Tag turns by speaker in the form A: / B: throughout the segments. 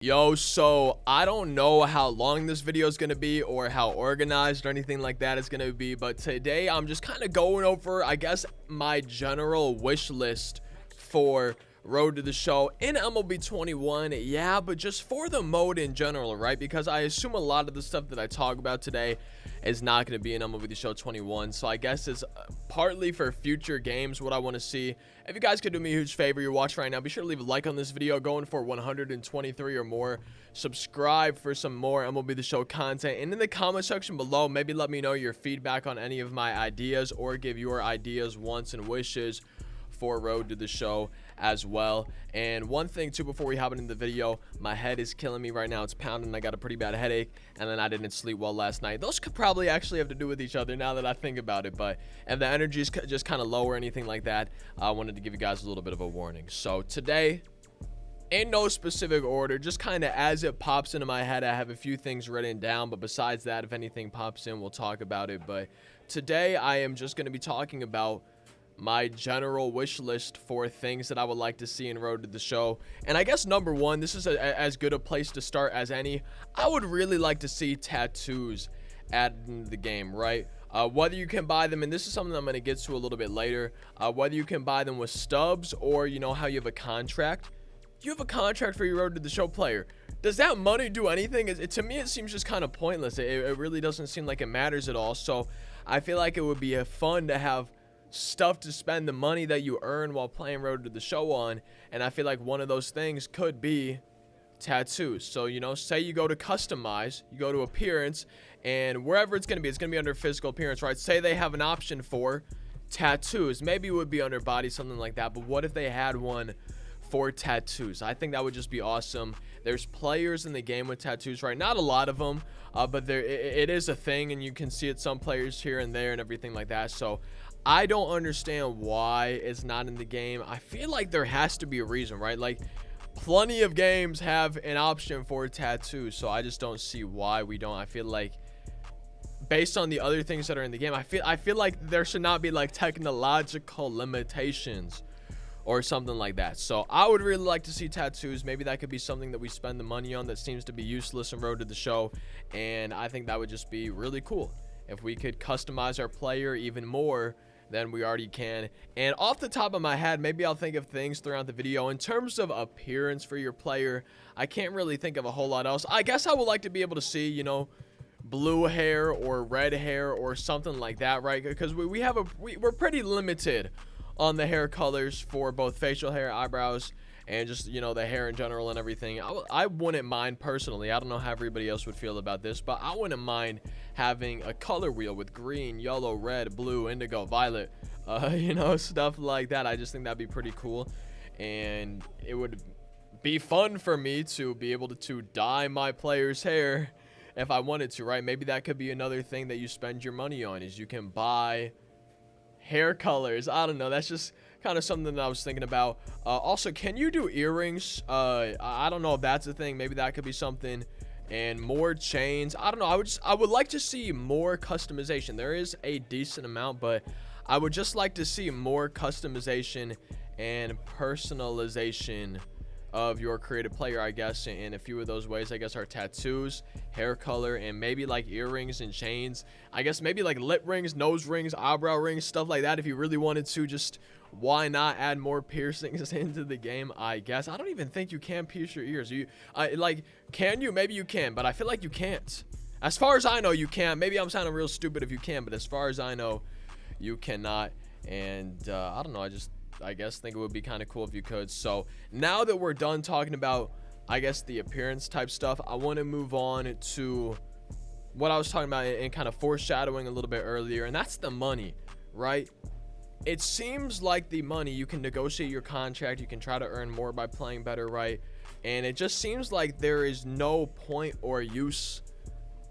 A: Yo, so I don't know how long this video is going to be or how organized or anything like that is going to be, but today I'm just kind of going over, I guess, my general wish list for Road to the Show in MLB 21. Yeah, but just for the mode in general, right? Because I assume a lot of the stuff that I talk about today is not going to be in MLB The Show 21, so I guess it's partly for future games what I want to see. If you guys could do me a huge favor, you're watching right now, be sure to leave a like on this video, going for 123 or more. Subscribe for some more MLB The Show content, and in the comment section below, maybe let me know your feedback on any of my ideas, or give your ideas, wants, and wishes for Road to the Show as well. And one thing too, before we hop into the video, my head is killing me right now. It's pounding. I got a pretty bad headache, and then I didn't sleep well last night. Those could probably actually have to do with each other now that I think about it, but if the energy is just kind of low or anything like that, I wanted to give you guys a little bit of a warning. So today, in no specific order, just kind of as it pops into my head, I have a few things written down, but besides that, if anything pops in, we'll talk about it. But today I am just going to be talking about my general wish list for things that I would like to see in Road to the Show. And I guess number one, this is as good a place to start as any. I would really like to see tattoos added into the game, right? Whether you can buy them, and this is something I'm going to get to a little bit later, whether you can buy them with stubs, or you know how you have a contract. You have a contract for your Road to the Show player. Does that money do anything? To me, it seems just kind of pointless. It really doesn't seem like it matters at all. So I feel like it would be fun to have stuff to spend the money that you earn while playing Road to the Show on, and I feel like one of those things could be tattoos. So, you know, say you go to customize, you go to appearance, and wherever it's going to be under physical appearance, right? Say they have an option for tattoos. Maybe it would be under body, something like that, but what if they had one for tattoos? I think that would just be awesome. There's players in the game with tattoos, right? Not a lot of them, but it is a thing, and you can see it some players here and there and everything like that. So I don't understand why it's not in the game. I feel like there has to be a reason, right? Like, plenty of games have an option for tattoos, so I just don't see why we don't. I feel like based on the other things that are in the game, I feel like there should not be like technological limitations or something like that. So I would really like to see tattoos. Maybe that could be something that we spend the money on that seems to be useless in Road to the Show, and I think that would just be really cool if we could customize our player even more than we already can. And off the top of my head, maybe I'll think of things throughout the video. In terms of appearance for your player, I can't really think of a whole lot else. I guess I would like to be able to see, you know, blue hair or red hair or something like that, right? Because we're pretty limited on the hair colors for both facial hair, eyebrows, and just, you know, the hair in general and everything. I wouldn't mind personally. I don't know how everybody else would feel about this, but I wouldn't mind having a color wheel with green, yellow, red, blue, indigo, violet, you know, stuff like that. I just think that'd be pretty cool, and it would be fun for me to be able to dye my player's hair if I wanted to, right? Maybe that could be another thing that you spend your money on, is you can buy hair colors. I don't know, that's just kind of something that I was thinking about. Also, can you do earrings? I don't know if that's a thing. Maybe that could be something. And more chains. I don't know. I would like to see more customization. There is a decent amount, but I would just like to see more customization and personalization of your creative player, I guess. And a few of those ways, I guess, are tattoos, hair color, and maybe like earrings and chains. I guess maybe like lip rings, nose rings, eyebrow rings, stuff like that. If you really wanted to, just why not add more piercings into the game? I guess I don't even think you can pierce your ears. Like, can you? Maybe you can, but I feel like you can't. As far as I know, you can't. Maybe I'm sounding real stupid if you can, but as far as I know, you cannot. And I don't know, I guess think it would be kind of cool if you could. So now that we're done talking about, I guess, the appearance type stuff, I want to move on to what I was talking about and kind of foreshadowing a little bit earlier, and that's the money, right? It seems like the money, you can negotiate your contract, you can try to earn more by playing better, right? And it just seems like there is no point or use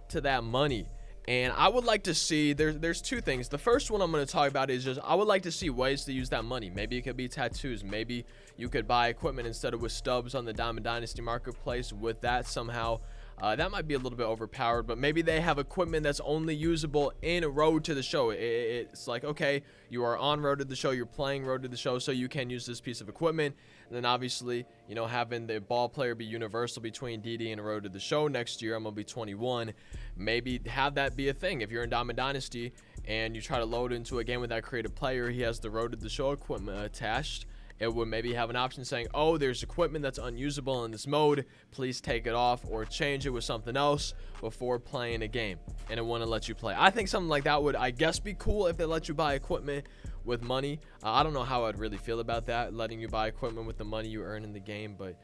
A: to that money. And I would like to see, there's two things. The first one I'm going to talk about is just, I would like to see ways to use that money. Maybe it could be tattoos. Maybe you could buy equipment instead of with stubs on the Diamond Dynasty marketplace. With that, somehow That might be a little bit overpowered, but maybe they have equipment that's only usable in Road to the Show. It's like, okay, you are on Road to the Show, you're playing Road to the Show, so you can use this piece of equipment. And then obviously, you know, having the ball player be universal between DD and Road to the Show next year, MLB 21, maybe have that be a thing. If you're in Diamond Dynasty and you try to load into a game with that creative player, he has the Road to the Show equipment attached. It would maybe have an option saying, oh, there's equipment that's unusable in this mode, please take it off or change it with something else before playing a game, and it wouldn't let you play. I think something like that would, I guess, be cool if they let you buy equipment with money. I don't know how I'd really feel about that, letting you buy equipment with the money you earn in the game, but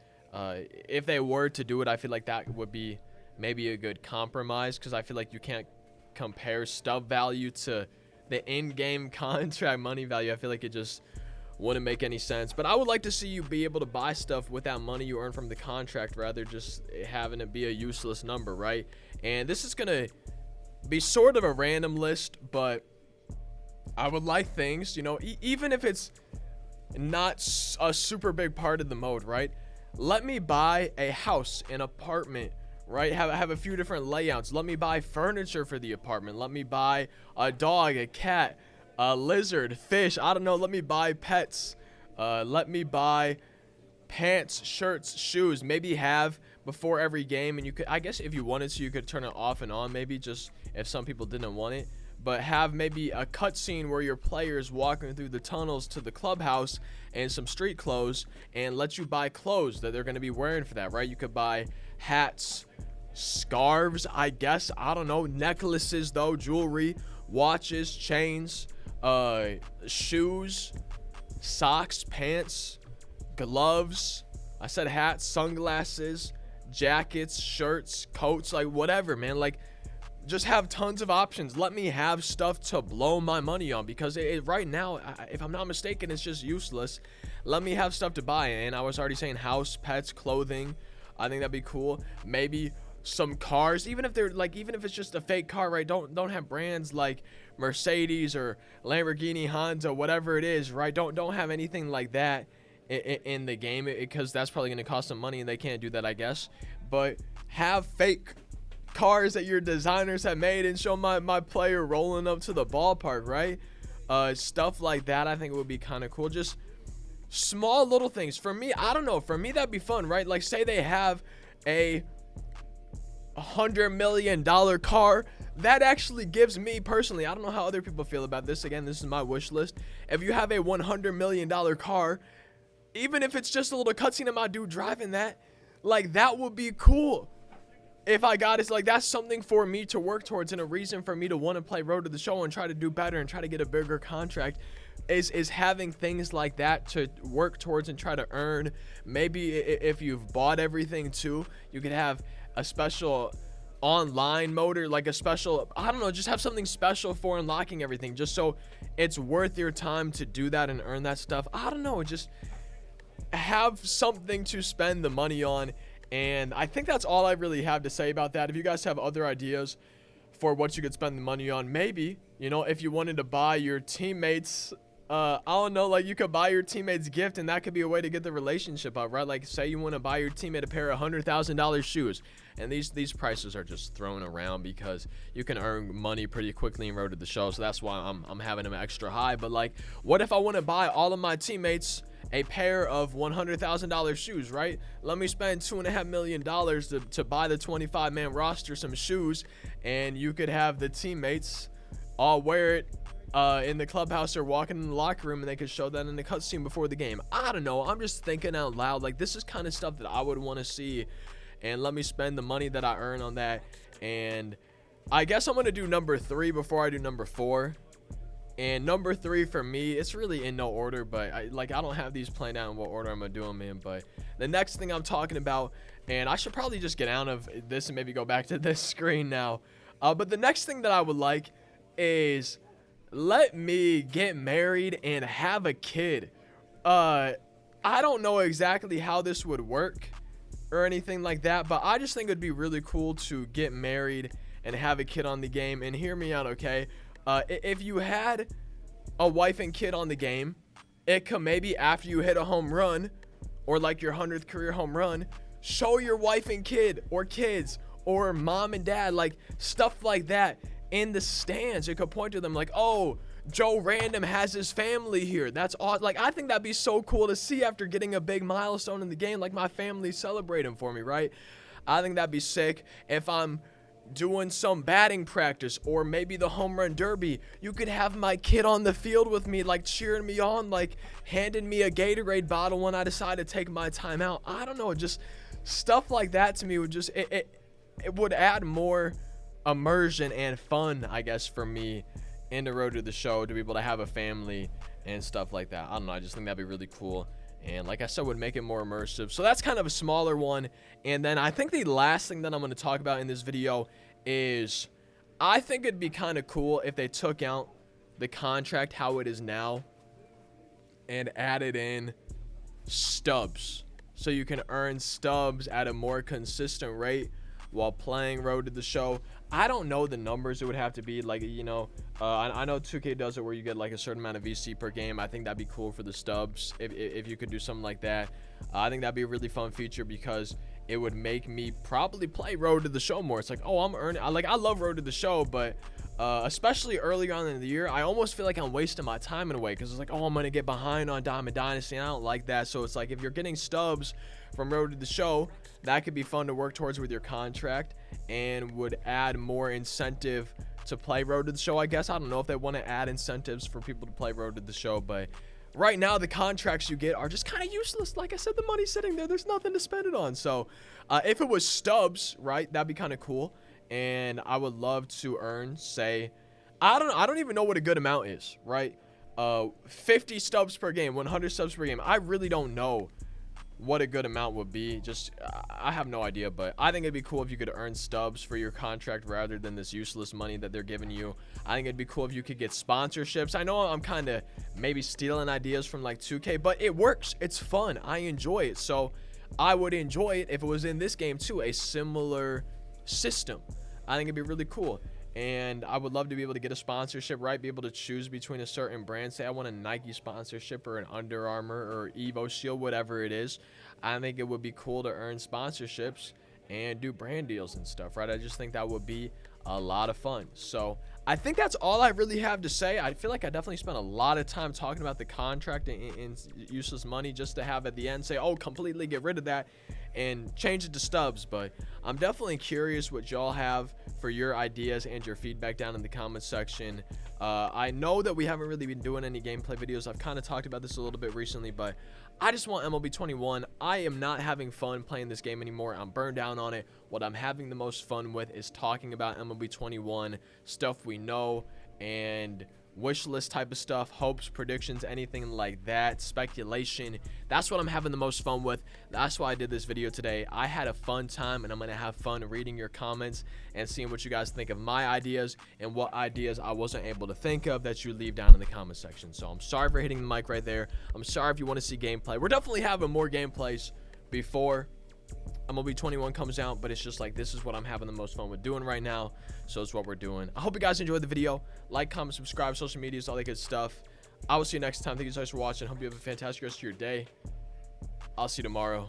A: if they were to do it, I feel like that would be maybe a good compromise, because I feel like you can't compare stub value to the in-game contract money value. I feel like it just wouldn't make any sense. But I would like to see you be able to buy stuff with that money you earn from the contract, rather just having it be a useless number, right? And this is gonna be sort of a random list, but I would like things, you know, even if it's not a super big part of the mode, right? Let me buy a house, an apartment, right? Have a few different layouts. Let me buy furniture for the apartment. Let me buy a dog, a cat, a lizard, fish, I don't know. Let me buy pets. Let me buy pants, shirts, shoes. Maybe have before every game, and you could, I guess if you wanted to, you could turn it off and on, maybe, just if some people didn't want it. But have maybe a cutscene where your players walking through the tunnels to the clubhouse and some street clothes, and let you buy clothes that they're going to be wearing for that, right? You could buy hats, scarves, I guess, I don't know, necklaces though, jewelry, watches, chains, shoes, socks, pants, gloves, I said hats, sunglasses, jackets, shirts, coats, like whatever, man. Like, just have tons of options. Let me have stuff to blow my money on, because right now, if I'm not mistaken, it's just useless. Let me have stuff to buy. And I was already saying house, pets, clothing. I think that'd be cool. Maybe some cars, even if they're like, even if it's just a fake car, right? Don't have brands like Mercedes or Lamborghini, Honda, whatever it is, right? Don't have anything like that in the game, because that's probably going to cost some money, and they can't do that, I guess. But have fake cars that your designers have made and show my player rolling up to the ballpark, right? Stuff like that, I think it would be kind of cool. Just small little things. For me, I don't know, for me that'd be fun, right? Like, say they have a $100 million car. That actually gives me personally, I don't know how other people feel about this, again, this is my wish list. If you have a $100 million car, even if it's just a little cutscene of my dude driving that, like, that would be cool. If I got it, like, that's something for me to work towards, and a reason for me to want to play Road to the Show and try to do better and try to get a bigger contract is having things like that to work towards and try to earn. Maybe if you've bought everything too, you could have a special online mode, or like a special, I don't know, just have something special for unlocking everything, just so it's worth your time to do that and earn that stuff. I don't know, just have something to spend the money on. And I think that's all I really have to say about that. If you guys have other ideas for what you could spend the money on, maybe, you know, if you wanted to buy your teammates, I don't know, like, you could buy your teammates gift, and that could be a way to get the relationship up, right? Like, say you want to buy your teammate a pair of $100,000 shoes, and these prices are just thrown around because you can earn money pretty quickly in Road to the Show, so that's why I'm having them extra high. But, like, what if I want to buy all of my teammates a pair of $100,000 shoes, right? Let me spend $2.5 million to buy the 25-man roster some shoes, and you could have the teammates all wear it in the clubhouse or walking in the locker room, and they could show that in the cutscene before the game. I don't know, I'm just thinking out loud. Like, this is kind of stuff that I would want to see, and let me spend the money that I earn on that. And I guess I'm going to do number 3 before I do number 4. And number 3 for me, it's really in no order, but I don't have these planned out in what order I'm gonna do them in. But the next thing I'm talking about, and I should probably just get out of this and maybe go back to this screen now, but the next thing that I would like is, let me get married and have a kid. I don't know exactly how this would work or anything like that, but I just think it'd be really cool to get married and have a kid on the game. And hear me out, okay? If you had a wife and kid on the game, it could maybe, after you hit a home run, or like your 100th career home run, show your wife and kid or kids or mom and dad, like stuff like that in the stands. It could point to them like, oh, Joe Random has his family here. That's awesome. Like, I think that'd be so cool to see after getting a big milestone in the game, like my family celebrating for me, right? I think that'd be sick. If I'm doing some batting practice or maybe the home run derby, you could have my kid on the field with me, like cheering me on, like handing me a Gatorade bottle when I decide to take my time out. I don't know, just stuff like that to me would just, it would add more immersion and fun, I guess, for me in the road to the show, to be able to have a family and stuff like that. I don't know, I just think that'd be really cool, and like I said, would make it more immersive. So that's kind of a smaller one. And then I think the last thing that I'm going to talk about in this video is, I think it'd be kind of cool if they took out the contract how it is now and added in stubs, so you can earn stubs at a more consistent rate while playing road to the show. I don't know the numbers it would have to be, like, you know, I know 2K does it where you get like a certain amount of VC per game. I think that'd be cool for the stubs if you could do something like that. I think that'd be a really fun feature, because it would make me probably play road to the show more. It's like, oh, I'm earning, I love road to the show, but especially early on in the year, I almost feel like I'm wasting my time in a way, because it's like, oh, I'm gonna get behind on Diamond Dynasty, and I don't like that. So it's like, if you're getting stubs from road to the show, that could be fun to work towards with your contract, and would add more incentive to play road to the show, I guess. I don't know if they want to add incentives for people to play road to the show, but right now the contracts you get are just kind of useless. Like I said, the money's sitting there, there's nothing to spend it on. So if it was stubs, right, that'd be kind of cool. And I would love to earn, say, I don't even know what a good amount is, right? 50 stubs per game, 100 stubs per game. I really don't know what a good amount would be. Just I have no idea, but I think it'd be cool if you could earn stubs for your contract rather than this useless money that they're giving you. I think it'd be cool if you could get sponsorships. I know I'm kind of maybe stealing ideas from like 2K, but it works. It's fun. I enjoy it. So I would enjoy it if it was in this game too, a similar system. I think it'd be really cool. And I would love to be able to get a sponsorship, right? Be able to choose between a certain brand. Say I want a Nike sponsorship or an Under Armour or Evo Shield, whatever it is. I think it would be cool to earn sponsorships and do brand deals and stuff, right? I just think that would be a lot of fun. So I think that's all I really have to say. I feel like I definitely spent a lot of time talking about the contract and useless money, just to have at the end say, oh, completely get rid of that and change it to stubs. But I'm definitely curious what y'all have for your ideas and your feedback down in the comments section. I know that we haven't really been doing any gameplay videos. I've kind of talked about this a little bit recently, but I just want MLB 21. I am not having fun playing this game anymore. I'm burned down on it. What I'm having the most fun with is talking about MLB 21, stuff we know, and wish list type of stuff, hopes, predictions, anything like that, speculation. That's what I'm having the most fun with. That's why I did this video today. I had a fun time, and I'm gonna have fun reading your comments and seeing what you guys think of my ideas and what ideas I wasn't able to think of that you leave down in the comment section. So I'm sorry for hitting the mic right there. I'm sorry if you want to see gameplay. We're definitely having more gameplays before MLB 21 comes out, but it's just like, this is what I'm having the most fun with doing right now, so it's what we're doing. I hope you guys enjoyed the video. Like, comment, subscribe, social medias, all that good stuff. I will see you next time. Thank you guys for watching. Hope you have a fantastic rest of your day. I'll see you tomorrow.